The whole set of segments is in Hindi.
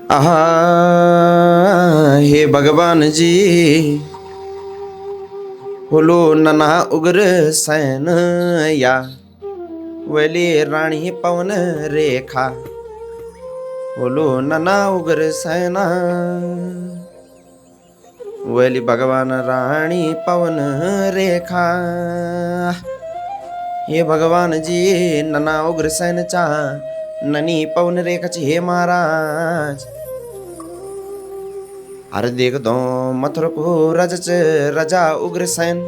आहा हे भगवान जी, बोलो नन्हा उग्र सैन या वली रानी पवन रेखा। बोलो नन्हा उग्र सैना वली भगवान रानी पवन रेखा। हे भगवान जी नन्हा उग्र सैन चा ननी पवन रेखा ची हे महाराज। अरे देख दो मथुर को रजच रजा उग्रसेन,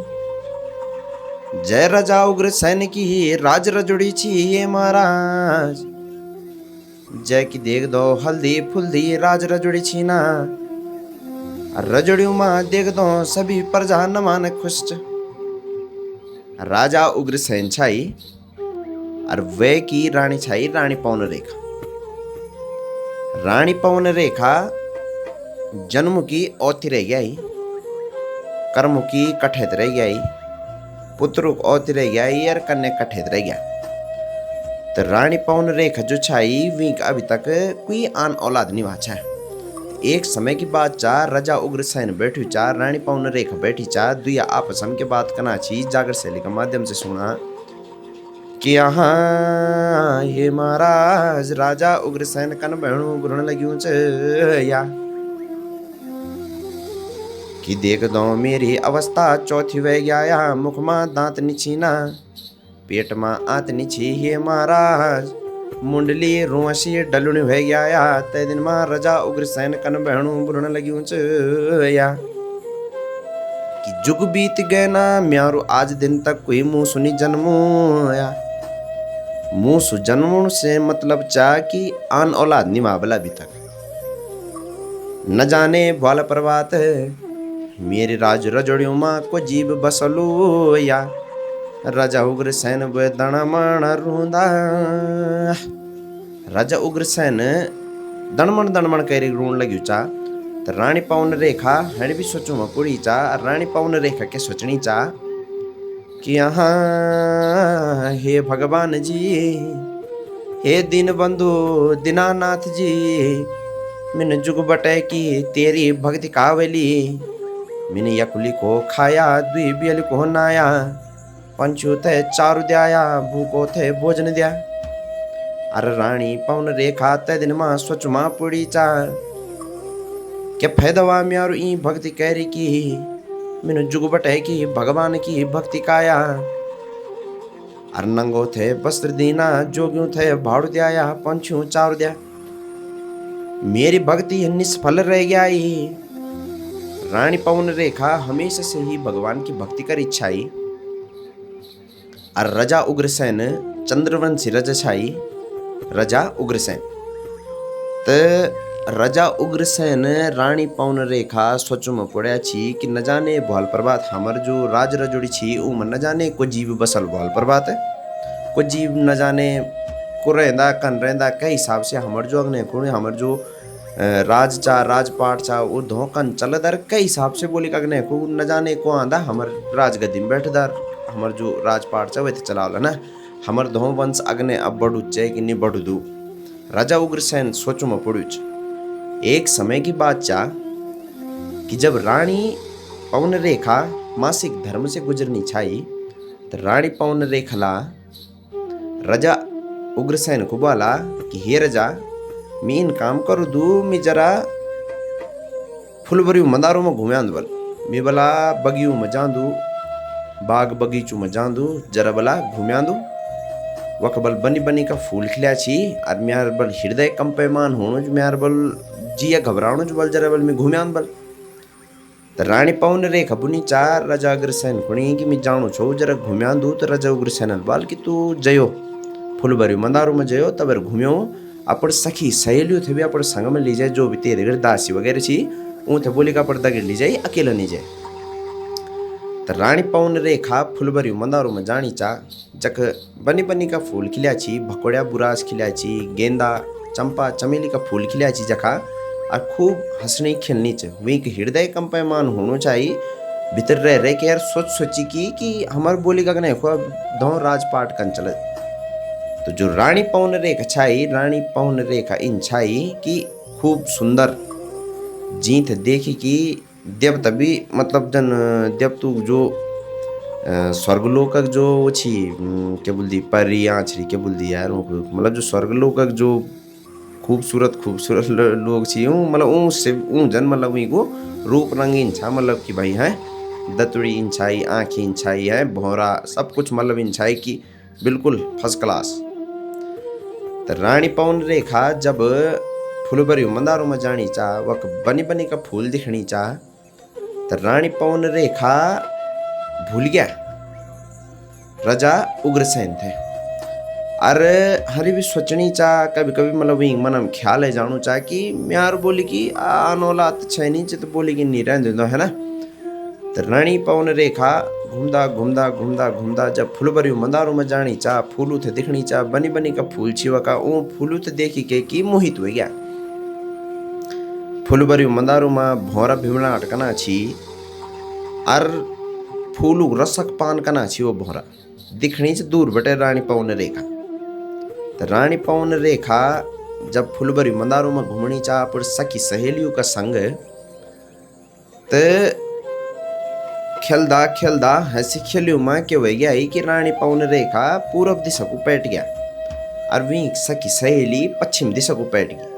जय रजा उग्रसेन की राज रजोड़ी छी ये महाराज। जय की देख दो हल्दी फुल्दी राज रजोड़ी छी ना, रजोड़ियों मां देख दो सभी प्रजा न मान खुश। राजा उग्रसेन छाई और वे की रानी छाई रानी पवन रेखा। रानी पवन रेखा जन्म की औथी रह गई, कर्म की कठेत रह गई, पुत्र औथी रह गई और कन्या कठेत रह गया। तो रानी पवन रेखा जो छाई वी अभी तक कोई आन औलाद नहीं वाचा है। एक समय की बात चा राजा उग्रसेन बैठी चा रानी पवन रेखा बैठी चा दुया आपस हम के बात करना छी जागर शैली के माध्यम से सुना कि यहाँ ये महाराज राजा उग्रसेन कन बहणु गुरण लग्यूं च या कि देख दो मेरी अवस्था चौथी वह गया, मुख मां दांत निछीना पेट मां आत निछी हे महाराज। मुंडली रुआसी डलुणी वह गया ते दिन मां राजा उग्रसेन कन बहणु बुरण लग्यूं च या कि जुग बीत गए ना म्यारू आज दिन तक कोई मुंह सुनी जन्मू या। मुंह सु जन्मू से मतलब चा कि आन औलाद निमा बला अभी तक न जाने बाल प्रभात मेरे राज रजोड़ियों मां को जीव बसलू या। राजा उग्रसेन वे दण मण रूंदा, राजा उग्रसेन दणमण करे रूण लग्यू चा। तो रानी पवन रेखा हण भी सोचू में पुड़ी चा। रानी पवन रेखा के सोचनी चा कि यहाँ हे भगवान जी, हे दीन बंधु दीनानाथ जी, मैंने जुग बटे की तेरी भक्ति कावली। मैंने यकुली को खाया दुई बियल को नाया, पंचू थे चारु द्याया भूको थे भोजन दिया। अरे रानी पवन रेखा ते दिन मां सोच मां पुड़ी चा क्या फायदा म्यारू ई भक्ति कैरी की। मैंने जुग बटे की भगवान की भक्ति काया। अर नंगो थे वस्त्र दीना जोग्यू थे भाड़ू द्याया पंचू चारु द्या। मेरी भक्ति निष्फल रह गई। रानी पवन रेखा हमेशा से ही भगवान की भक्ति कर इच्छाई। और राजा उग्रसेन चंद्रवंशी राजा छाई राजा उग्रसेन। तो राजा उग्रसेन रानी पवन रेखा सोचो में पड़ा छी कि न जाने भोल प्रभात हमर जो राज रजोड़ी छी उ में न जाने को जीव बसल भोल प्रभात है। को जीव न जाने को रहंदा कन रहंदा के हिसाब से हमर जो अग्ने को हमर जो राज चा राजपाट चा वो धोकन चलदर के हिसाब से बोली कगने को न जाने को आंदा हमर राजगद्दी में बैठदार हमर जो राजपाट चा वे चलावला ना हमर धो वंश अग्ने अब बढ़ू चे कि नहीं बढ़ू दू। राजा उग्रसेन सोचो में पड़ू। एक समय की बात चा कि जब रानी पवन रेखा मासिक धर्म से गुजरनी छाई तो रानी पवन रेखला राजा उग्रसेन को बोला कि हे राजा मीन काम करू दू मी जरा फुलबरी मंदारों में घूमे बल मी बला बगियों में जांदू बाग बगीचों में जांदू जरा बला घूमे दू वक बल बनी बनी का फूल खिला छी और म्यार बल हृदय कंपेमान होनो जो म्यार बल जिया घबराणो जो बल जरा बल मी घूमे बल। तो रानी पवन रेखा बुनी चार राजा उग्रसेन खुणी कि मैं जाणु छो जरा घूमे दू। तो राजा उग्रसेन बाल कि तू जयो फुलबरी मंदारों में जयो तब घूम्यो अपन सखी सहेलियों थे भी अपन संग में ली जाए जो भी तेरे घर दासी वगैरह छी ऊँ थे बोली का पर दगड़ ली जाए अकेला नहीं जाए। तो रानी पवन रेखा फुलबरी मंदारों में जानी चा जक बनी बनी का फूल खिला छी भकोड़िया बुरास खिला छी गेंदा चंपा चमेली का फूल खिला छी जखा और खूब हंसनी खेलनी च वही के हृदय कंपयमान होनो चाहिए भीतर रह के यार सोची कि हमार बोली का नहीं धो राजपाट कन चले। तो जो रानी पवन रेखा छाई रानी पवन रेखा इन छाई कि खूब सुंदर जीत देखी कि देव तभी मतलब जन देव जो स्वर्गलोकक जो वो छी क्या बोलती परियां छी क्या बोलती यार मतलब जो स्वर्गलोकक जो खूबसूरत खूबसूरत लोग छी मतलब से जन मतलब को रूप रंगीन छा मतलब कि भाई है दतुड़ी इंछाई आँखी इंछाई है भौरा सब कुछ मतलब इंछाई की बिल्कुल फर्स्ट क्लास। तो रानी पवन रेखा जब फुलबरी मंदारों में जानी चाह वक बनी बनी का फूल दिखनी चाह तो रानी पवन रेखा भूल गया राजा उग्रसेन थे। अरे हरी भी सोचनी चाह कभी कभी मतलब वही मनम ख्याल है जानू चाह कि म्यार बोली कि आनोलात छैनी चित बोली कि नहीं रहने दो है ना। तो रानी पवन रेखा घूमदा घूमदा घूमदा घूमदा जब फुलबरी मंदारों में जानी चाह फूलू थे दिखनी चाह बनी बनी का फूल छिवा का ऊ फूलू थे देखी के कि मोहित हो गया। फुलबरी मंदारों में भौरा भीमला अटकना छी और फूलू रसक पान कना छी वो भौरा दिखनी से दूर बटे रानी पवन रेखा। तो रानी पवन रेखा जब फुलबरी मंदारों में घूमनी चाह पर सखी सहेलियों का संग तो खेलदा खेलदा हंसी खेलियों में के वह गया कि रानी पवन रेखा पूर्व दिशा को पैट गया और वी सखी सहेली पश्चिम दिशा को पैट गई।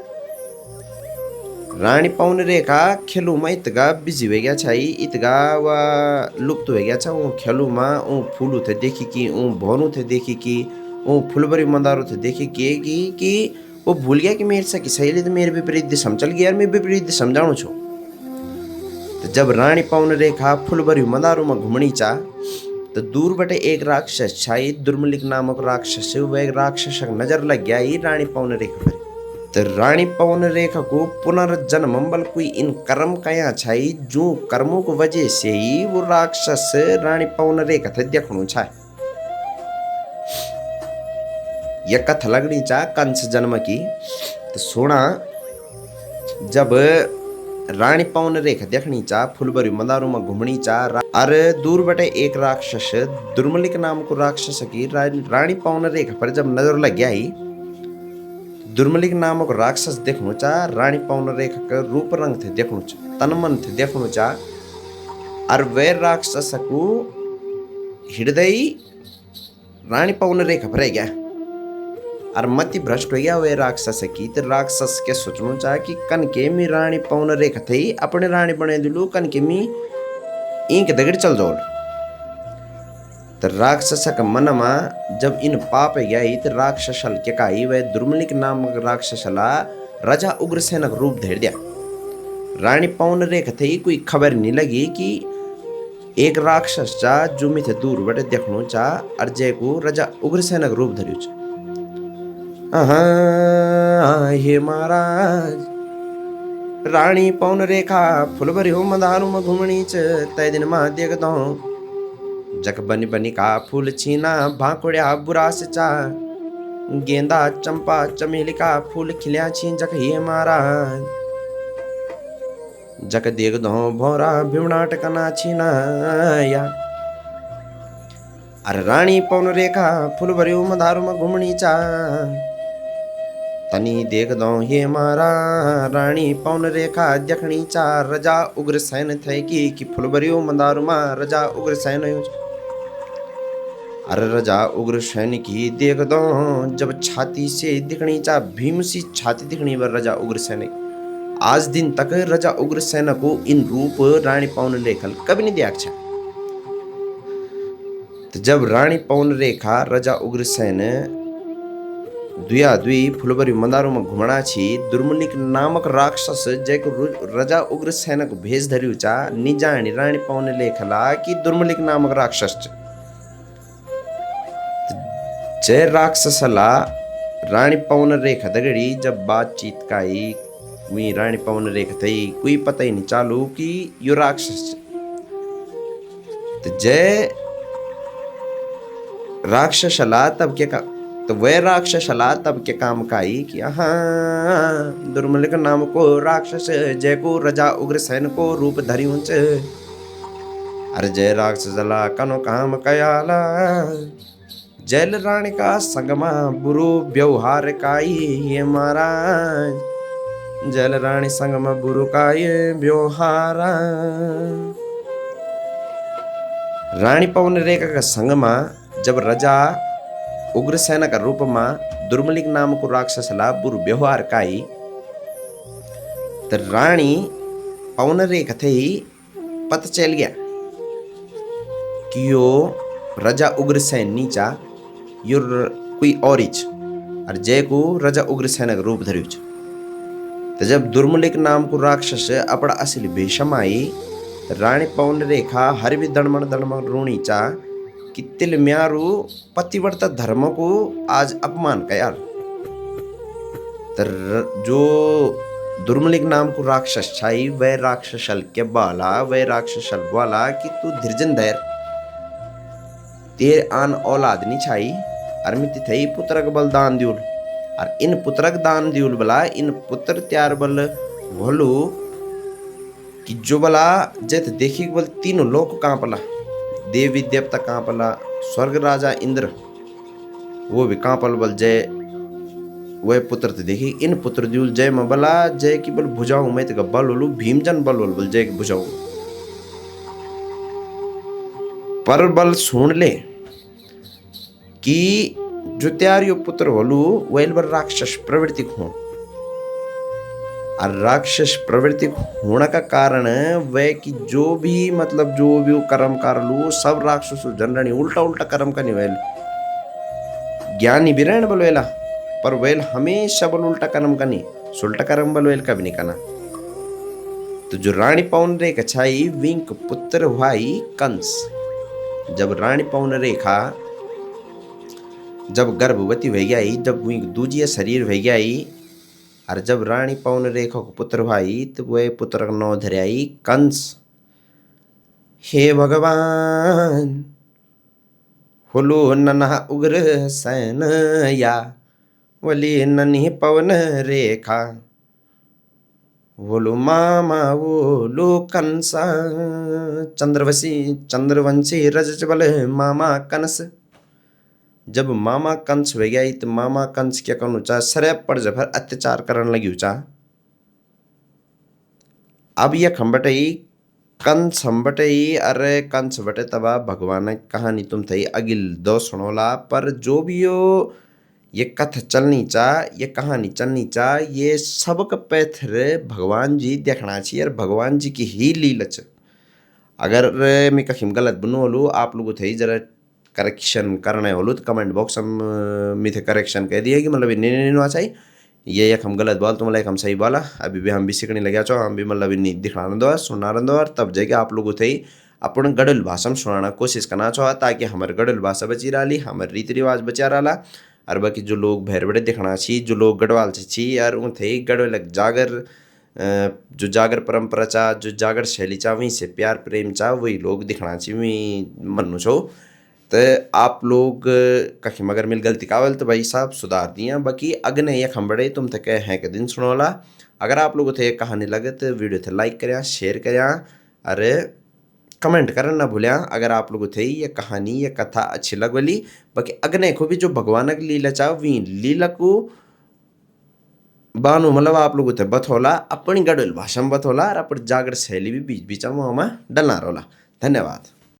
रानी पवन रेखा खेलू में इतगा बिजी हो गया छाई इतगा वा लुप्त हो गया छा खेलू में फूलू थे देखी कि भोनू थे देखी कि फुलबरी मंदारों थे देखी कि वो भूल गया कि मेरे सखी सहेली तो मेरे विपरीत दिशा में चल गया और मैं विपरीत दिशा में जाऊँ छो। तो जब रानी पवन रेखा फुलबरी मंदारों में घूमनी चाह तो दूर बटे एक राक्षस छाई दुर्मलिक नामक राक्षस वह राक्षस नजर लग गया ही रानी पवन रेखा पर। तो रानी पवन रेखा को पुनर्जन्म बल कोई इन कर्म कया छाई जो कर्मों को वजह से ही वो राक्षस रानी पवन रेखा थे देखणु छा। यह कथा लगनी चाह कंस जन्म की। तो सोना जब रानी पवन रेखा देखनी चाह फुलबरी मंदारों में घूमनी चाह अरे दूर बटे एक राक्षस दुर्मलिक नाम को राक्षस की रानी पवन रेखा पर जब नजर लग गया ही दुर्मलिक नामक राक्षस देखनु चाह रानी पवन रेखा का रूप रंग थे देखनु चाह तन मन थे देखनु चाह और वे राक्षस को हृदय रानी पवन रेखा पर गया और मति भ्रष्ट हो गया वे राक्षस की। तो राक्षस के सोचनु चाह कि कन के मी रानी पवन रेखा थे अपने रानी बने दिलू कन के मी इंक दगड़ चल जाओ। तो राक्षस का मन में जब इन पाप गया ही तो राक्षस के का ही वह दुर्मलिक नामक राक्षसला राजा उग्रसेन का रूप धर दिया। रानी पवन रेखा थे कोई खबर नहीं लगी कि एक राक्षस चा जुमी थे दूर बटे देखनु चा और जय को राजा उग्रसेन का रूप धरियो चा। हे महाराज रानी पवन रेखा फुलबरी हो मंदारों में घूमनी च तय दिन मा देख दो जक बनी बनी का फूल छीना भाकुड़िया बुरा से चा गेंदा चंपा चमेली का फूल खिलिया छीन जक हे महाराज जक देख दो भौरा भीमनाट कना छीना या। अरे रानी पवन रेखा फुलबरी हो मंदारों में घूमनी चा तनी देख दो हे मारा रानी पवन रेखा देखनी चा राजा उग्रसेन थे कि फुलबरी मंदारों में राजा उग्रसेन हो। अरे राजा उग्रसेन की देख दो जब छाती से दिखनी चा भीम सी छाती दिखनी वर राजा उग्रसेन आज दिन तक राजा उग्रसेन को इन रूप रानी पवन रेखा कभी नहीं देखा। तो जब रानी पवन रेखा राजा उग्रसेन दुया दुई फुलबरी मंदारों में घुमना छी दुर्मलिक नामक राक्षस जय को राजा उग्रसेन को भेज धरियो चा निजानी रानी पवन रेखा कि दुर्मलिक नामक राक्षस जय राक्षसला रानी पवन रेखा दगड़ी जब बातचीत काई वही रानी पवन रेखा थी कोई पता ही नहीं चालू कि यो राक्षस। तो जय राक्षसला तब क्या तो वह राक्षसला तब के काम काई कि हाँ दुर्मलिक नाम को राक्षस जय को राजा उग्रसेन को रूप धरी ऊंच अरे जय राक्षसला कनो काम कयाला जैल रानी का संगमा बुरु व्यवहार काई ये महाराज जल रानी संग में बुरु का ये व्यवहारा। रानी पवन रेखा का संग में जब राजा उग्रसेन का रूप में दुर्मलिक नाम को राक्षस ला बुरु व्यवहार काई, तो रानी पवन रेखा थे ही पता चल गया कि यो राजा उग्रसेन नीचा यो कोई और और जय को राजा उग्रसेन का रूप धर्यु। तो जब दुर्मलिक नाम को राक्षस अपना असली भेषम आई, रानी पवन रेखा हर भी दणमण दणमण रोणी चा कि तिल म्यारू पतिव्रता धर्म को आज अपमान कयाल। तो जो दुर्मलिक नाम को राक्षस छाई वह राक्षसल के बाला वह राक्षसल बोला कि तू धीरजन धैर तेर आन औलाद नहीं छाई अरमित थई पुत्रक बल दान दियुल और इन पुत्रक दान दियुल बला इन पुत्र त्यार बल भोलू कि जो बला जत देखी बल तीनों लोक कांपला, देवी देवता कांपला, स्वर्ग राजा इंद्र वो भी कांपल बल जय वह पुत्र ते देखी इन पुत्र दियुल जय में बला जय की बल भुजाऊ मैं तक बल होलू भीमजन बल होल बल जय की भुजाऊ पर बल सुन ले कि जो त्यार यो पुत्र होलू वह बल राक्षस प्रवृत्ति हो और राक्षस प्रवृत्ति होने का कारण वह कि जो भी मतलब जो भी कर्म कर लू सब राक्षस जनरणी उल्टा उल्टा कर्म करनी वेल ज्ञानी भी रहने बल वेला पर वेल हमेशा बल उल्टा कर्म करनी सुल्टा कर्म बल वेल कभी नहीं करना। तो जो रानी पवन रेखा छाई विंक पुत्र भाई कंस, जब रानी पवन रेखा जब गर्भवती हो गई जब विंक दूजिया शरीर हो गई और जब रानी पवन रेखा को पुत्र भाई तो वह पुत्र का नाम धराई कंस। हे भगवान होलो नन्हा उग्र सैन या वली नन्ही पवन रेखा वोलो मामा वोलो कंसा चंद्रवंशी रजत बल मामा कंस। जब मामा कंस हो गया तो मामा कंस क्या करना चाह सरे पर जफर अत्याचार करने लगी चा। अब यह खम्बटई कंस हम्बटई अरे कंस बटे तबा भगवान कहानी तुम थई अगिल दो सुनोला पर जो भी यो ये कथा चलनी चा ये कहानी चलनी चा ये सबक पैथर भगवान जी देखना चाहिए और भगवान जी की ही लीला च। अगर मैं कहीं गलत बनो होलू आप लोगों थे जरा करेक्शन करने होलू तो कमेंट बॉक्स में थे करेक्शन कह दिए कि मतलब इन्हें चाहिए ये एक हम गलत बोल तो मतलब एक हम सही बोला अभी भी हम भी सीखने लगे चो हम भी मतलब इन्हीं दिखाना दो सुनना दो और तब जाके आप लोगों थे अपन गड़ल भाषा में सुनाना कोशिश करना चाहो ताकि हमारे गड़ल भाषा बची रही हमारे रीति रिवाज बचा रहा और बाकी जो लोग भैर बड़े दिखना छी जो लोग गढ़वाल से छी यार उन थे गढ़वाल जागर जो जागर परंपरा चा जो जागर शैली चा वहीं से प्यार प्रेम चा वही लोग दिखना छी वहीं मनु छो। तो आप लोग कहीं मगर मिल गलती कावल तो भाई साहब सुधार दिया बाकी अगने ये खम्बड़े तुम थे कह हैं के दिन सुनोला। अगर आप लोगों थे कहानी लगे तो वीडियो थे लाइक करें शेयर करें अरे कमेंट करना ना भूलिया। अगर आप लोगों थे ये कहानी ये कथा अच्छी लगवली बाकी अगने को भी जो भगवान की लीला चाह वी लीला को बानु मतलब आप लोगों थे बथोला अपनी गढ़ल भाषा में बथोला और अपन जागर शैली भी बीच बीच में डलना रोला। धन्यवाद।